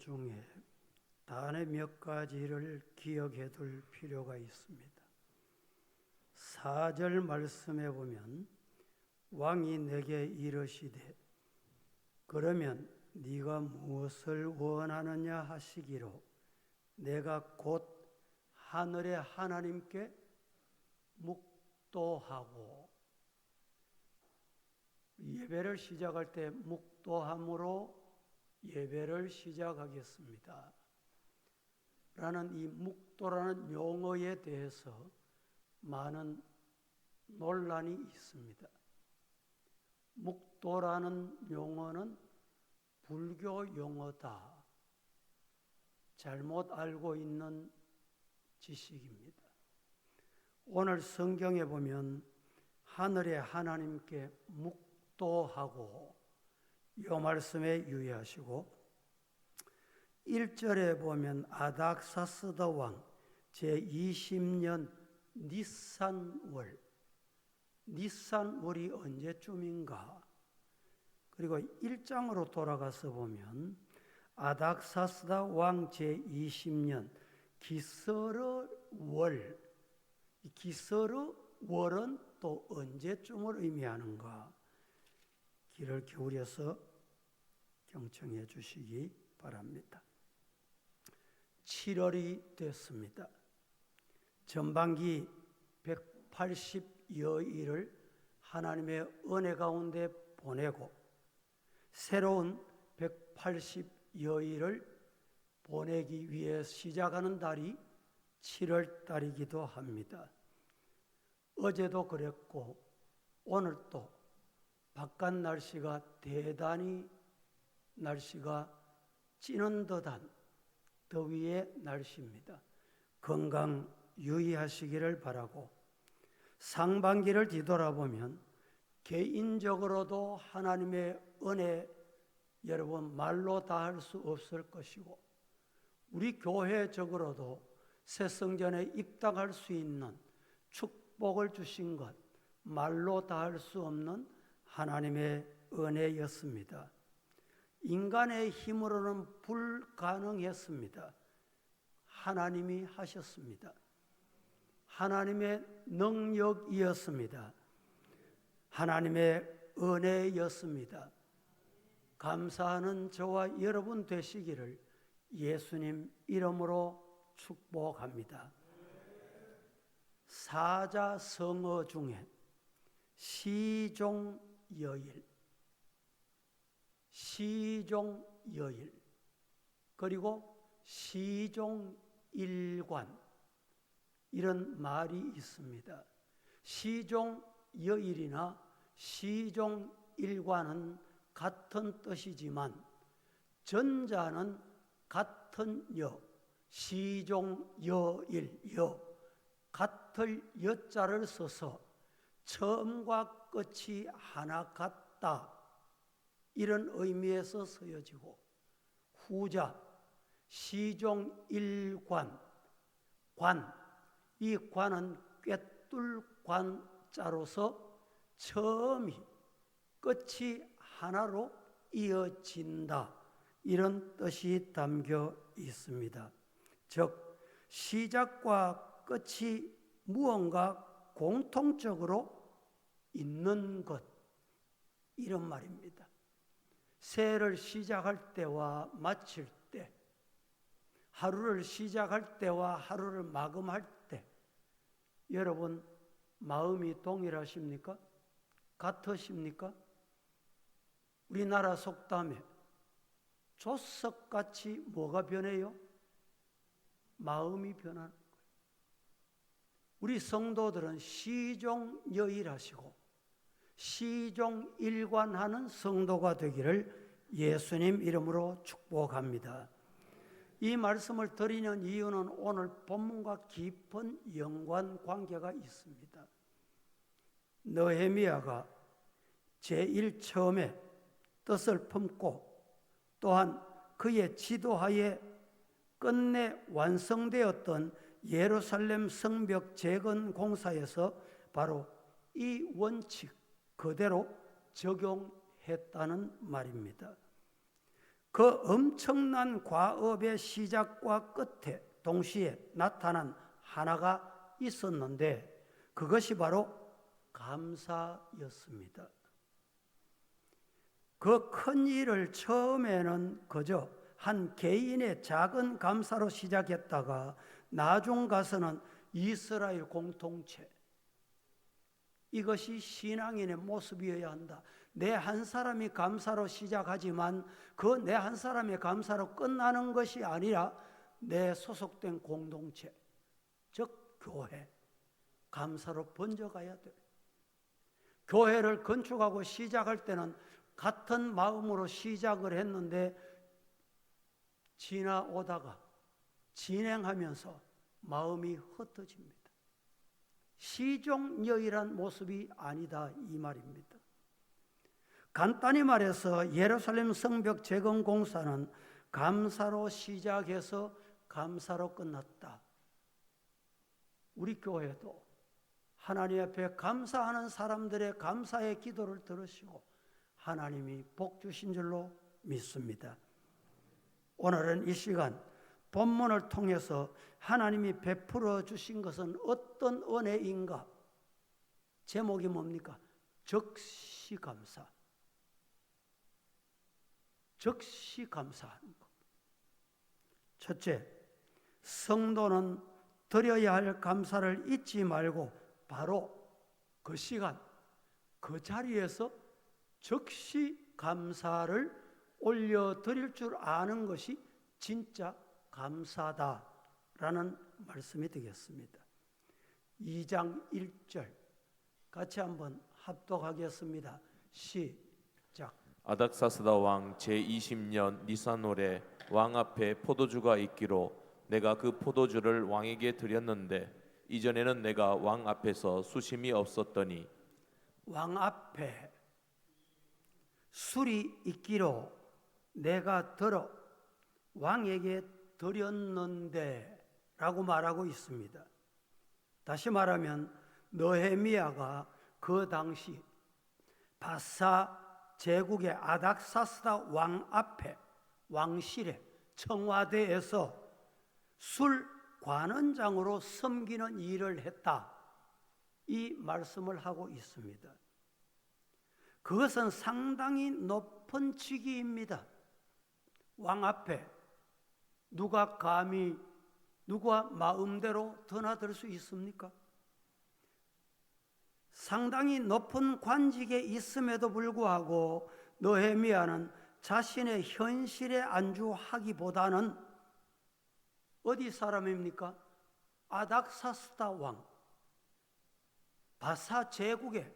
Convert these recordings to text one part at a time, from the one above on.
중에 단에 몇 가지를 기억해 둘 필요가 있습니다. 4절 말씀에 보면 왕이 내게 이르시되 그러면 네가 무엇을 원하느냐 하시기로 내가 곧 하늘의 하나님께 묵도하고, 예배를 시작할 때 묵도함으로 예배를 시작하겠습니다 라는 이 묵도라는 용어에 대해서 많은 논란이 있습니다. 묵도라는 용어는 불교 용어다, 잘못 알고 있는 지식입니다. 오늘 성경에 보면 하늘의 하나님께 묵도하고 이 말씀에 유의하시고, 1절에 보면 아닥사스다 왕 제20년 니산월, 니산월이 언제쯤인가? 그리고 1장으로 돌아가서 보면 아닥사스다 왕 제20년 기스르월, 기스르월은 또 언제쯤을 의미하는가? 귀를 기울여서 경청해 주시기 바랍니다. 7월이 됐습니다. 전반기 180여일을 하나님의 은혜 가운데 보내고 새로운 180여일을 보내기 위해 시작하는 달이 7월 달이기도 합니다. 어제도 그랬고 오늘도 바깥 날씨가 대단히 날씨가 찌는 듯한 더위의 날씨입니다. 건강 유의하시기를 바라고, 상반기를 뒤돌아보면 개인적으로도 하나님의 은혜 여러분 말로 다 할 수 없을 것이고, 우리 교회적으로도 새성전에 입당할 수 있는 축복을 주신 것 말로 다 할 수 없는 하나님의 은혜였습니다. 인간의 힘으로는 불가능했습니다. 하나님이 하셨습니다. 하나님의 능력이었습니다. 하나님의 은혜였습니다. 감사하는 저와 여러분 되시기를 예수님 이름으로 축복합니다. 사자성어 중에 시종여일, 시종여일, 그리고 시종일관, 이런 말이 있습니다. 시종여일이나 시종일관은 같은 뜻이지만 전자는 같은 여, 시종여일, 여, 같을 여자를 써서 처음과 끝이 하나 같다, 이런 의미에서 쓰여지고, 후자 시종일관, 관, 이 관은 꿰뚫관자로서 처음이 끝이 하나로 이어진다, 이런 뜻이 담겨 있습니다. 즉 시작과 끝이 무언가 공통적으로 있는 것, 이런 말입니다. 새해를 시작할 때와 마칠 때, 하루를 시작할 때와 하루를 마감할 때, 여러분 마음이 동일하십니까? 같으십니까? 우리나라 속담에 조석같이 뭐가 변해요? 마음이 변하는 거예요. 우리 성도들은 시종여일하시고 시종일관하는 성도가 되기를 예수님 이름으로 축복합니다. 이 말씀을 드리는 이유는 오늘 본문과 깊은 연관 관계가 있습니다. 느헤미야가 제1 처음에 뜻을 품고 또한 그의 지도하에 끝내 완성되었던 예루살렘 성벽 재건 공사에서 바로 이 원칙 그대로 적용했다는 말입니다. 그 엄청난 과업의 시작과 끝에 동시에 나타난 하나가 있었는데 그것이 바로 감사였습니다. 그 큰 일을 처음에는 그저 한 개인의 작은 감사로 시작했다가 나중 가서는 이스라엘 공동체, 이것이 신앙인의 모습이어야 한다. 내 한 사람이 감사로 시작하지만 그 내 한 사람의 감사로 끝나는 것이 아니라 내 소속된 공동체, 즉 교회, 감사로 번져가야 돼. 교회를 건축하고 시작할 때는 같은 마음으로 시작을 했는데 지나오다가 진행하면서 마음이 흩어집니다. 시종여일한 모습이 아니다 이 말입니다. 간단히 말해서 예루살렘 성벽 재건 공사는 감사로 시작해서 감사로 끝났다. 우리 교회도 하나님 앞에 감사하는 사람들의 감사의 기도를 들으시고 하나님이 복 주신 줄로 믿습니다. 오늘은 이 시간 본문을 통해서 하나님이 베풀어 주신 것은 어떤 은혜인가? 제목이 뭡니까? 즉시 감사. 즉시 감사하는 것. 첫째, 성도는 드려야 할 감사를 잊지 말고 바로 그 시간, 그 자리에서 즉시 감사를 올려드릴 줄 아는 것이 진짜 감사다라는 말씀이 되겠습니다. 2장 1절 같이 한번 합독하겠습니다. 시작. 아닥사스다 왕 제20년 니산월에 왕 앞에 포도주가 있기로 내가 그 포도주를 왕에게 드렸는데 이전에는 내가 왕 앞에서 수심이 없었더니 왕 앞에 술이 있기로 내가 들어 왕에게 드렸는데 라고 말하고 있습니다. 다시 말하면 느헤미야가 그 당시 바사 제국의 아닥사스다 왕 앞에 왕실에 청와대에서 술 관원장으로 섬기는 일을 했다. 이 말씀을 하고 있습니다. 그것은 상당히 높은 직위입니다. 왕 앞에 누가 감히 누가 마음대로 드나들 수 있습니까? 상당히 높은 관직에 있음에도 불구하고 느헤미야는 자신의 현실에 안주하기보다는 어디 사람입니까? 아닥사스다 왕, 바사 제국의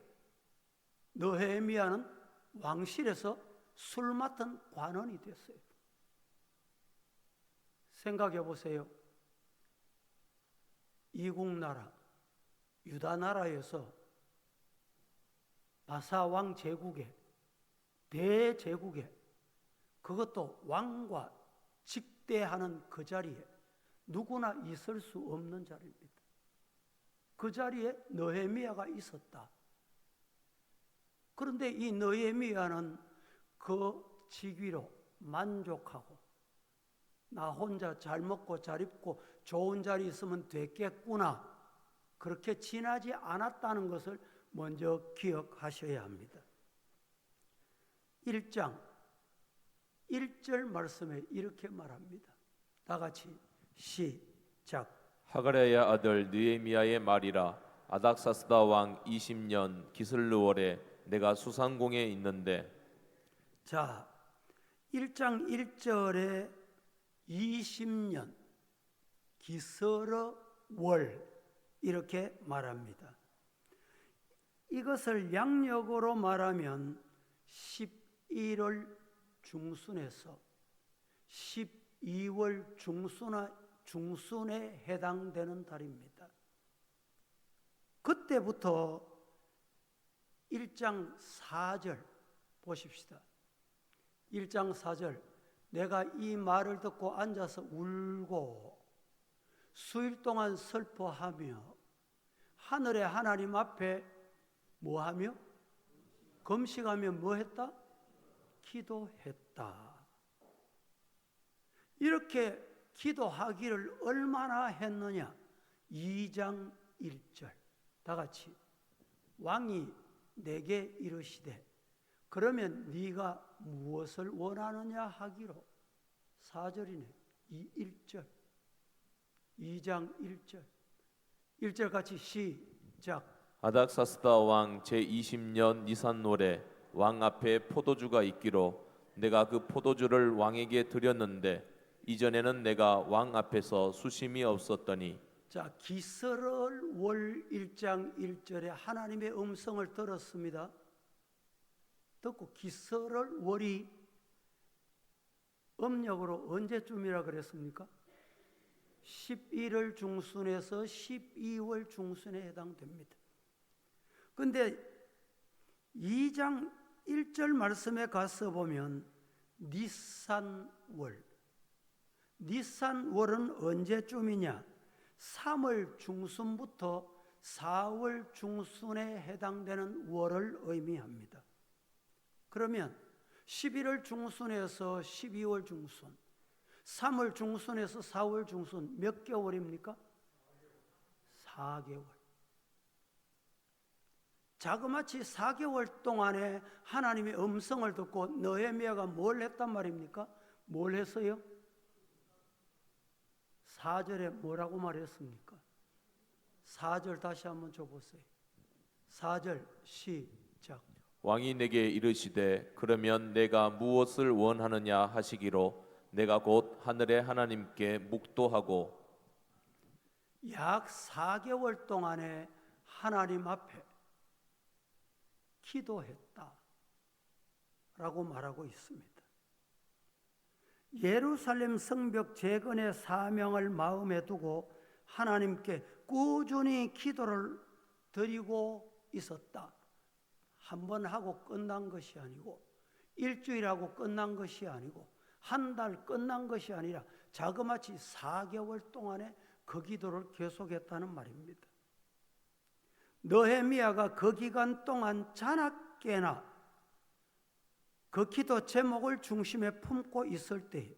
느헤미야는 왕실에서 술 맡은 관원이 됐어요. 생각해 보세요. 이국 나라, 유다 나라에서 바사 왕 제국에, 대제국에, 그것도 왕과 직대하는 그 자리에 누구나 있을 수 없는 자리입니다. 그 자리에 느헤미야가 있었다. 그런데 이 느헤미야는 그 직위로 만족하고 나 혼자 잘 먹고 잘 입고 좋은 자리 있으면 됐겠구나, 그렇게 지나지 않았다는 것을 먼저 기억하셔야 합니다. 1장 1절 말씀에 이렇게 말합니다. 다 같이 시작. 하가랴의 아들 느헤미야의 말이라. 아닥사스다 왕 20년 기슬르월에 내가 수산공에 있는데. 자, 1장 1절에 20년 기스르월 이렇게 말합니다. 이것을 양력으로 말하면 11월 중순에서 12월 중순에 해당되는 달입니다. 그때부터 1장 4절 보십시다. 1장 4절 내가 이 말을 듣고 앉아서 울고 수일 동안 슬퍼하며 하늘의 하나님 앞에 뭐하며? 금식하며 뭐했다? 기도했다. 이렇게 기도하기를 얼마나 했느냐? 2장 1절 다 같이 왕이 내게 이르시되 그러면 네가 무엇을 원하느냐 하기로 4절이네. 1절 2장 1절 1절 같이 시작. 아닥사스다 왕 제20년 니산노래 왕 앞에 포도주가 있기로 내가 그 포도주를 왕에게 드렸는데 이전에는 내가 왕 앞에서 수심이 없었더니. 자, 기스를 월 1장 1절에 하나님의 음성을 들었습니다. 듣고 기스를 월이 음력으로 언제쯤이라 그랬습니까? 11월 중순에서 12월 중순에 해당됩니다. 근데 2장 1절 말씀에 가서 보면 니산월, 니산월은 언제쯤이냐? 3월 중순부터 4월 중순에 해당되는 월을 의미합니다. 그러면 11월 중순에서 12월 중순, 3월 중순에서 4월 중순 몇 개월입니까? 4개월. 자그마치 4개월 동안에 하나님의 음성을 듣고 느헤미야가 뭘 했단 말입니까? 뭘 했어요? 4절에 뭐라고 말했습니까? 4절 다시 한번 줘보세요. 4절 시작. 왕이 내게 이르시되 그러면 내가 무엇을 원하느냐 하시기로 내가 곧 하늘의 하나님께 묵도하고. 약 4개월 동안에 하나님 앞에 기도했다 라고 말하고 있습니다. 예루살렘 성벽 재건의 사명을 마음에 두고 하나님께 꾸준히 기도를 드리고 있었다. 한 번 하고 끝난 것이 아니고 일주일하고 끝난 것이 아니고 한 달 끝난 것이 아니라 자그마치 4개월 동안에 그 기도를 계속했다는 말입니다. 느헤미야가 그 기간 동안 자나깨나 그 기도 제목을 중심에 품고 있을 때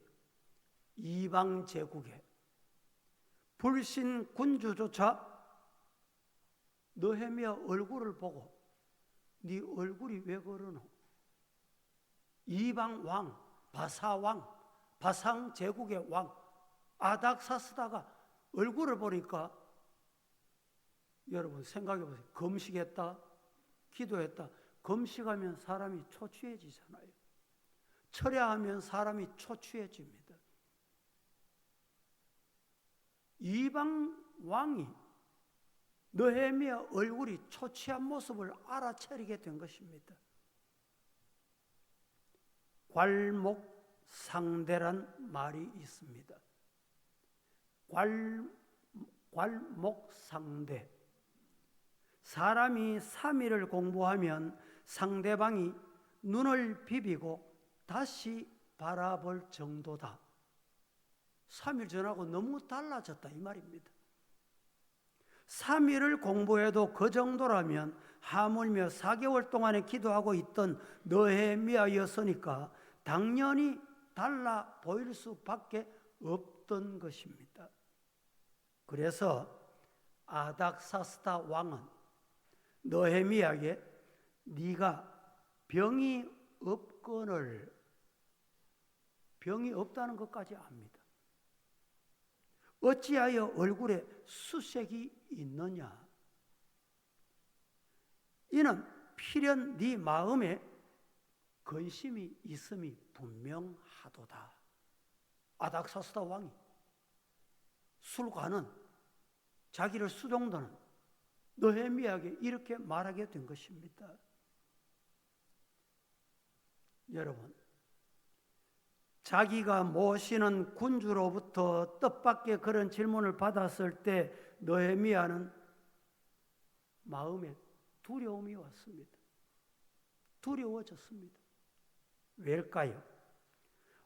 이방 제국의 불신 군주조차 느헤미야 얼굴을 보고 네 얼굴이 왜 그러노? 이방 왕, 바사 왕, 바상 제국의 왕 아닥사스다가 얼굴을 보니까 여러분 생각해 보세요. 금식했다, 기도했다. 금식하면 사람이 초췌해지잖아요. 철야하면 사람이 초췌해집니다. 이방 왕이 느헤미야 얼굴이 초췌한 모습을 알아차리게 된 것입니다. 괄목상대란 말이 있습니다. 괄목상대. 사람이 3일을 공부하면 상대방이 눈을 비비고 다시 바라볼 정도다. 3일 전하고 너무 달라졌다 이 말입니다. 3일을 공부해도 그 정도라면 하물며 4개월 동안에 기도하고 있던 느헤미야였으니까 당연히 달라 보일 수밖에 없던 것입니다. 그래서 아닥사스다 왕은 느헤미야에게 네가 병이 없거늘, 병이 없다는 것까지 압니다. 어찌하여 얼굴에 수색이 있느냐? 이는 필연 네 마음에 근심이 있음이 분명하도다. 아닥사스다 왕이 술관은 자기를 수종드는 느헤미야에게 이렇게 말하게 된 것입니다. 여러분, 자기가 모시는 군주로부터 뜻밖의 그런 질문을 받았을 때 느헤미야는 마음에 두려움이 왔습니다. 두려워졌습니다. 왜일까요?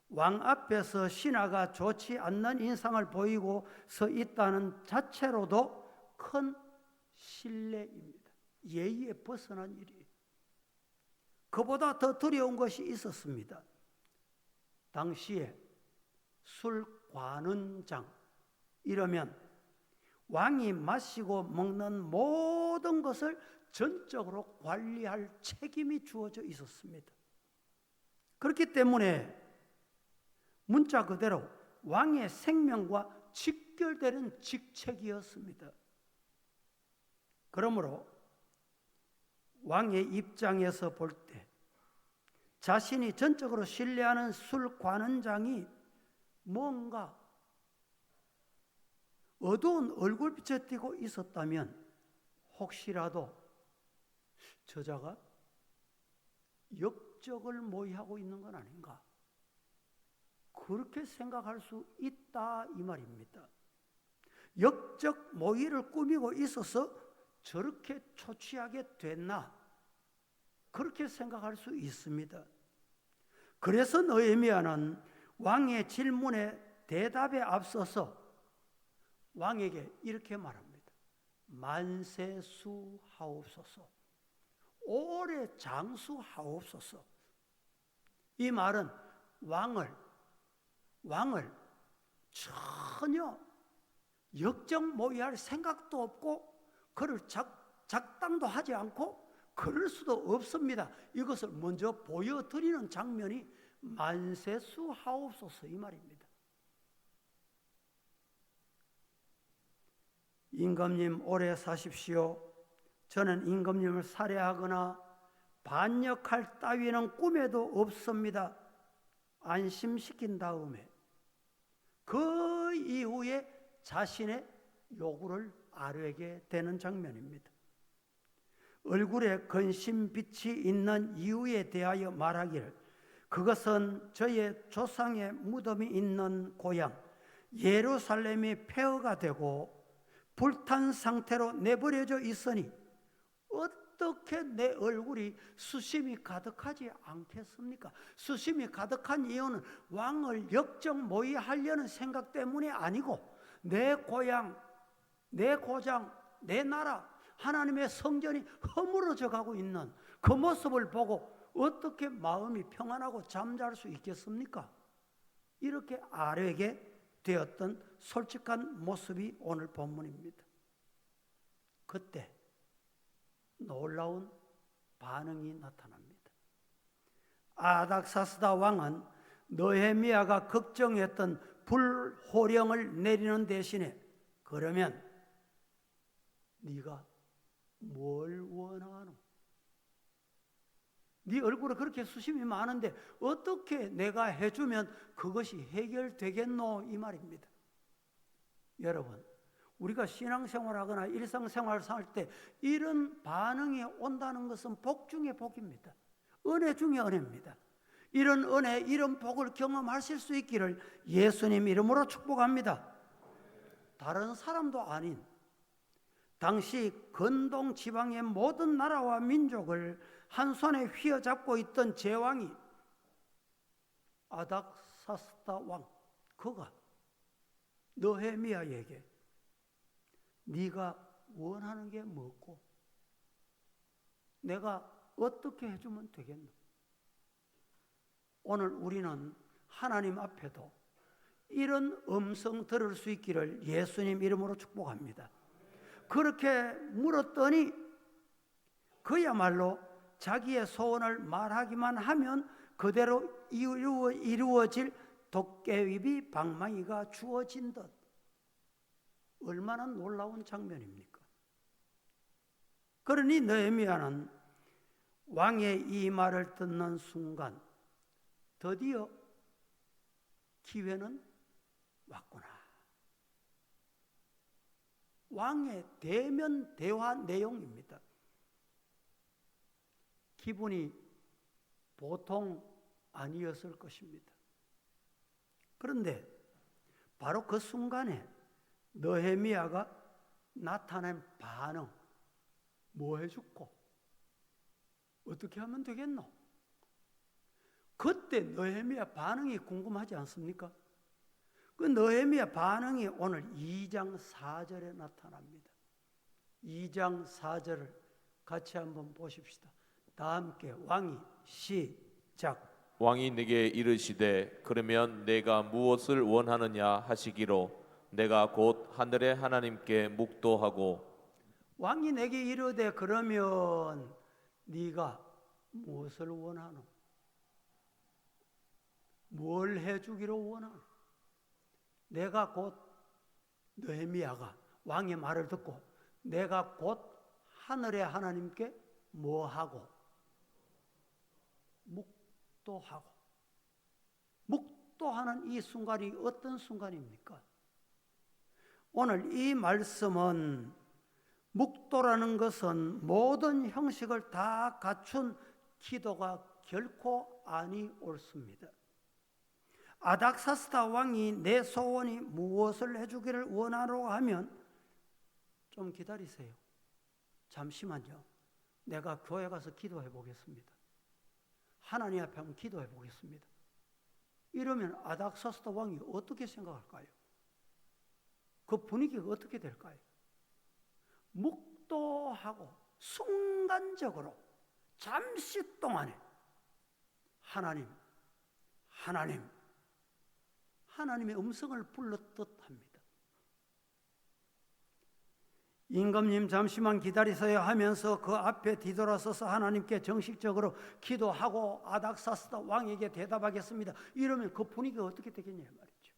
왕 앞에서 신하가 좋지 않는 인상을 보이고 서 있다는 자체로도 큰 신뢰입니다. 예의에 벗어난 일이에요. 그보다 더 두려운 것이 있었습니다. 당시에 술 관은 장, 이러면 왕이 마시고 먹는 모든 것을 전적으로 관리할 책임이 주어져 있었습니다. 그렇기 때문에 문자 그대로 왕의 생명과 직결되는 직책이었습니다. 그러므로 왕의 입장에서 볼 때 자신이 전적으로 신뢰하는 술 관원장이 뭔가 어두운 얼굴빛에 띄고 있었다면 혹시라도 저자가 역적을 모의하고 있는 건 아닌가, 그렇게 생각할 수 있다 이 말입니다. 역적 모의를 꾸미고 있어서 저렇게 초취하게 됐나, 그렇게 생각할 수 있습니다. 그래서 느헤미야는 왕의 질문에 대답에 앞서서 왕에게 이렇게 말합니다. 만세수하옵소서, 오래 장수하옵소서. 이 말은 왕을 전혀 역적모의할 생각도 없고 그를 작당도 하지 않고 그럴 수도 없습니다. 이것을 먼저 보여드리는 장면이 만세수하옵소서 이 말입니다. 임금님 오래 사십시오. 저는 임금님을 살해하거나 반역할 따위는 꿈에도 없습니다. 안심시킨 다음에 그 이후에 자신의 요구를 아뢰게 되는 장면입니다. 얼굴에 근심빛이 있는 이유에 대하여 말하기를 그것은 저의 조상의 무덤이 있는 고향 예루살렘이 폐허가 되고 불탄 상태로 내버려져 있으니 어떻게 내 얼굴이 수심이 가득하지 않겠습니까? 수심이 가득한 이유는 왕을 역적모의하려는 생각 때문이 아니고 내 고향, 내 고장, 내 나라, 하나님의 성전이 허물어져 가고 있는 그 모습을 보고 어떻게 마음이 평안하고 잠잘 수 있겠습니까? 이렇게 아뢰게 되었던 솔직한 모습이 오늘 본문입니다. 그때 놀라운 반응이 나타납니다. 아닥사스다 왕은 느헤미야가 걱정했던 불호령을 내리는 대신에 그러면 네가 뭘 원하노? 네 얼굴에 그렇게 수심이 많은데 어떻게 내가 해주면 그것이 해결되겠노? 이 말입니다. 여러분, 우리가 신앙생활하거나 일상생활을 살 때 이런 반응이 온다는 것은 복 중에 복입니다. 은혜 중에 은혜입니다. 이런 은혜, 이런 복을 경험하실 수 있기를 예수님 이름으로 축복합니다. 다른 사람도 아닌 당시 근동 지방의 모든 나라와 민족을 한 손에 휘어잡고 있던 제왕이 아닥사스다 왕, 그가 느헤미야에게 네가 원하는 게 뭐고 내가 어떻게 해주면 되겠노? 오늘 우리는 하나님 앞에도 이런 음성 들을 수 있기를 예수님 이름으로 축복합니다. 그렇게 물었더니 그야말로 자기의 소원을 말하기만 하면 그대로 이루어질 도깨비 방망이가 주어진 듯, 얼마나 놀라운 장면입니까? 그러니 느헤미야는 왕의 이 말을 듣는 순간 드디어 기회는 왔구나. 왕의 대면 대화 내용입니다. 기분이 보통 아니었을 것입니다. 그런데 바로 그 순간에 느헤미야가 나타낸 반응, 뭐 해줄꼬? 어떻게 하면 되겠노? 그때 느헤미야 반응이 궁금하지 않습니까? 그 느헤미야 반응이 오늘 2장 4절에 나타납니다. 2장 4절을 같이 한번 보십시다. 다 함께 왕이 시작. 왕이 내게 이르시되 그러면 내가 무엇을 원하느냐 하시기로 내가 곧 하늘의 하나님께 묵도하고 왕이 내게 이르되 그러면 네가 무엇을 원하노? 뭘 해주기를 원하노? 내가 곧 느헤미야가 왕의 말을 듣고 내가 곧 하늘의 하나님께 뭐하고? 묵도하고. 묵도하는 이 순간이 어떤 순간입니까? 오늘 이 말씀은 묵도라는 것은 모든 형식을 다 갖춘 기도가 결코 아니 옳습니다. 아닥사스다 왕이 내 소원이 무엇을 해주기를 원하노 하면 좀 기다리세요. 잠시만요. 내가 교회 가서 기도해 보겠습니다. 하나님 앞에 한번 기도해 보겠습니다. 이러면 아닥사스다 왕이 어떻게 생각할까요? 그 분위기가 어떻게 될까요? 묵도하고 순간적으로 잠시 동안에 하나님의 음성을 불렀듯 합니다. 임금님 잠시만 기다리세요 하면서 그 앞에 뒤돌아서서 하나님께 정식적으로 기도하고 아닥사스다 왕에게 대답하겠습니다. 이러면 그 분위기가 어떻게 되겠냐 말이죠.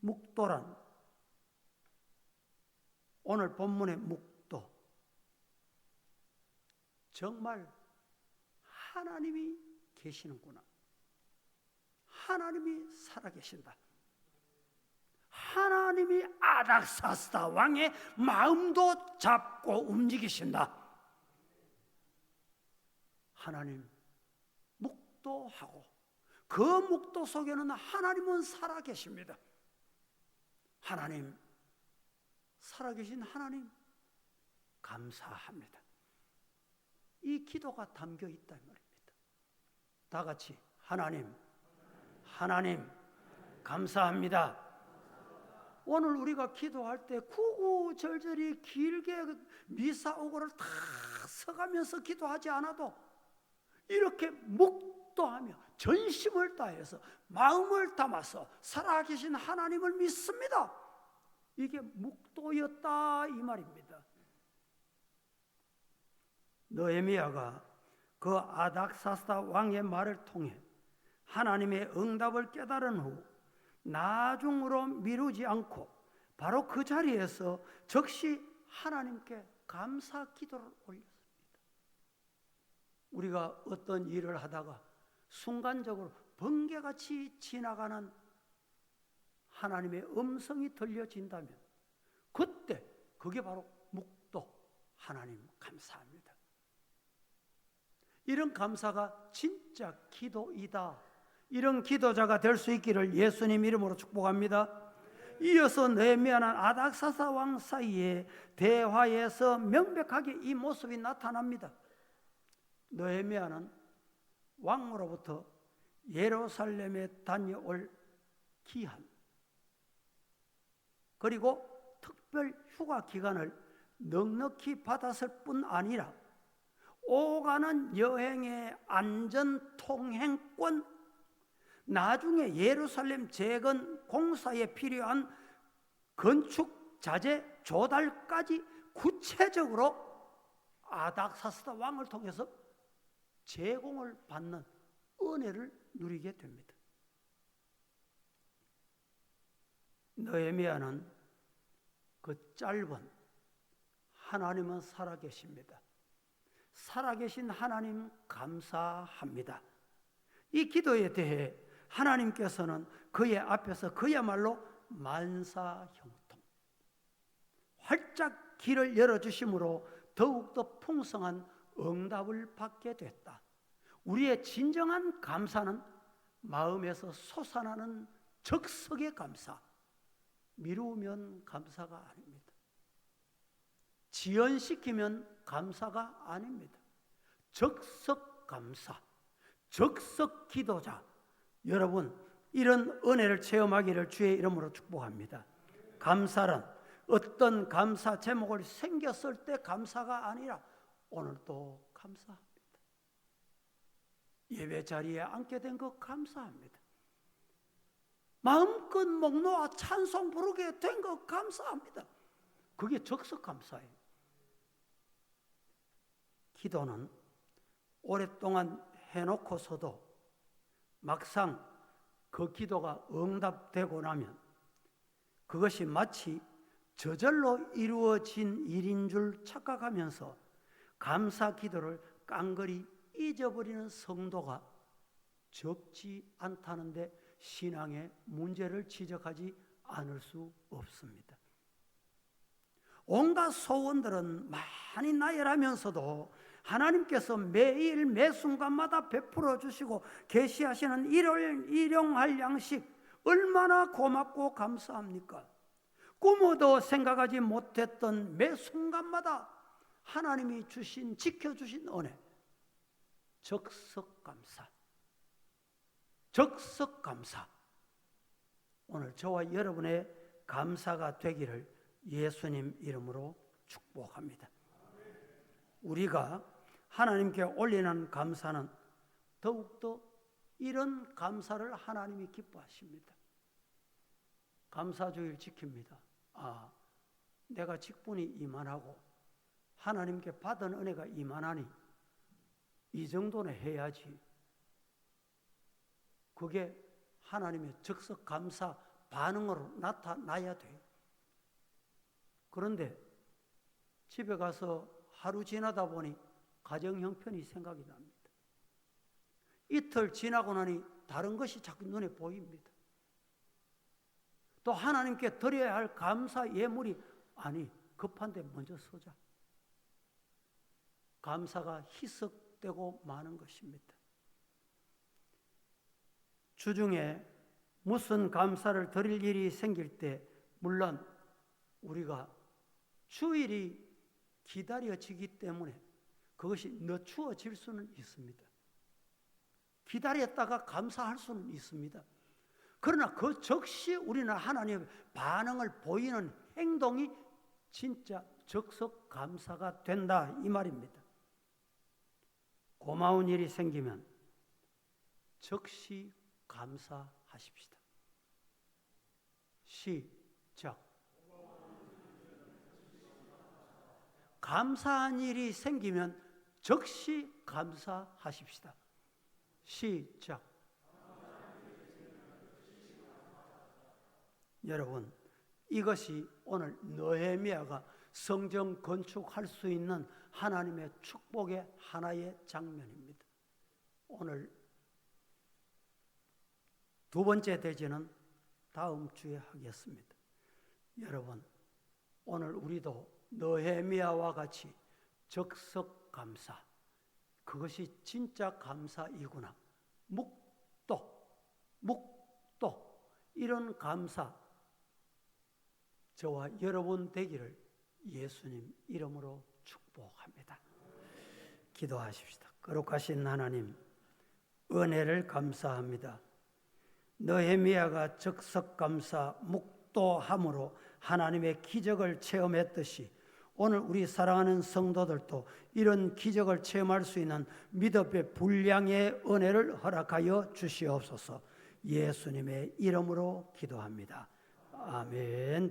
묵도란 오늘 본문의 묵도 정말 하나님이 계시는구나. 하나님이 살아계신다. 하나님이 아닥사스다 왕의 마음도 잡고 움직이신다. 하나님 묵도하고 그 묵도 속에는 하나님은 살아계십니다. 하나님 살아계신 하나님 감사합니다. 이 기도가 담겨 있다 말입니다. 다 같이 하나님 감사합니다. 오늘 우리가 기도할 때 구구절절히 길게 미사오고를 다 서가면서 기도하지 않아도 이렇게 묵도하며 전심을 다해서 마음을 담아서 살아계신 하나님을 믿습니다. 이게 묵도였다 이 말입니다. 느헤미야가 그 아닥사스다 왕의 말을 통해 하나님의 응답을 깨달은 후 나중으로 미루지 않고 바로 그 자리에서 즉시 하나님께 감사 기도를 올렸습니다. 우리가 어떤 일을 하다가 순간적으로 번개같이 지나가는 하나님의 음성이 들려진다면 그때 그게 바로 묵도, 하나님 감사합니다. 이런 감사가 진짜 기도이다. 이런 기도자가 될 수 있기를 예수님 이름으로 축복합니다. 이어서 느헤미야는 아닥사스다 왕 사이에 대화에서 명백하게 이 모습이 나타납니다. 느헤미야는 왕으로부터 예루살렘에 다녀올 기한 그리고 특별 휴가 기간을 넉넉히 받았을 뿐 아니라 오가는 여행의 안전 통행권, 나중에 예루살렘 재건 공사에 필요한 건축 자재 조달까지 구체적으로 아닥사스다 왕을 통해서 제공을 받는 은혜를 누리게 됩니다. 느헤미야는 그 짧은 하나님은 살아계십니다. 살아계신 하나님 감사합니다. 이 기도에 대해 하나님께서는 그의 앞에서 그야말로 만사형통 활짝 길을 열어주심으로 더욱더 풍성한 응답을 받게 됐다. 우리의 진정한 감사는 마음에서 솟아나는 적석의 감사, 미루면 감사가 아닙니다. 지연시키면 감사가 아닙니다. 적석 감사, 적석 기도자, 여러분 이런 은혜를 체험하기를 주의 이름으로 축복합니다. 감사란 어떤 감사 제목을 생겼을 때 감사가 아니라 오늘도 감사합니다. 예배 자리에 앉게 된 것 감사합니다. 마음껏 목 놓아 찬송 부르게 된 것 감사합니다. 그게 적석 감사예요. 기도는 오랫동안 해놓고서도 막상 그 기도가 응답되고 나면 그것이 마치 저절로 이루어진 일인 줄 착각하면서 감사 기도를 깡그리 잊어버리는 성도가 적지 않다는데 신앙의 문제를 지적하지 않을 수 없습니다. 온갖 소원들은 많이 나열하면서도 하나님께서 매일 매 순간마다 베풀어 주시고 계시하시는 일용할 양식 얼마나 고맙고 감사합니까? 꿈어도 생각하지 못했던 매 순간마다 하나님이 주신 지켜주신 은혜, 적석감사. 적석감사. 오늘 저와 여러분의 감사가 되기를 예수님 이름으로 축복합니다. 우리가 하나님께 올리는 감사는 더욱더 이런 감사를 하나님이 기뻐하십니다. 감사주일 지킵니다. 내가 직분이 이만하고 하나님께 받은 은혜가 이만하니 이 정도는 해야지. 그게 하나님의 적석 감사 반응으로 나타나야 돼요. 그런데 집에 가서 하루 지나다 보니 가정 형편이 생각이 납니다. 이틀 지나고 나니 다른 것이 자꾸 눈에 보입니다. 또 하나님께 드려야 할 감사 예물이 급한데 먼저 쓰자. 감사가 희석되고 마는 것입니다. 주중에 무슨 감사를 드릴 일이 생길 때 물론 우리가 주일이 기다려지기 때문에 그것이 늦추어질 수는 있습니다. 기다렸다가 감사할 수는 있습니다. 그러나 그 즉시 우리는 하나님의 반응을 보이는 행동이 진짜 적석 감사가 된다 이 말입니다. 고마운 일이 생기면 즉시 감사하십시다. 시작. 감사한 일이 생기면 즉시 감사하십시다. 시작. 여러분, 이것이 오늘 느헤미야가 성전 건축할 수 있는 하나님의 축복의 하나의 장면입니다. 오늘 두 번째 대지는 다음 주에 하겠습니다. 여러분, 오늘 우리도 느헤미야와 같이 적석 감사, 그것이 진짜 감사이구나. 묵도 이런 감사 저와 여러분 되기를 예수님 이름으로 축복합니다. 기도하십시다. 거룩하신 하나님, 은혜를 감사합니다. 느헤미야가 적석감사 묵도함으로 하나님의 기적을 체험했듯이 오늘 우리 사랑하는 성도들도 이런 기적을 체험할 수 있는 믿음의 분량의 은혜를 허락하여 주시옵소서. 예수님의 이름으로 기도합니다. 아멘.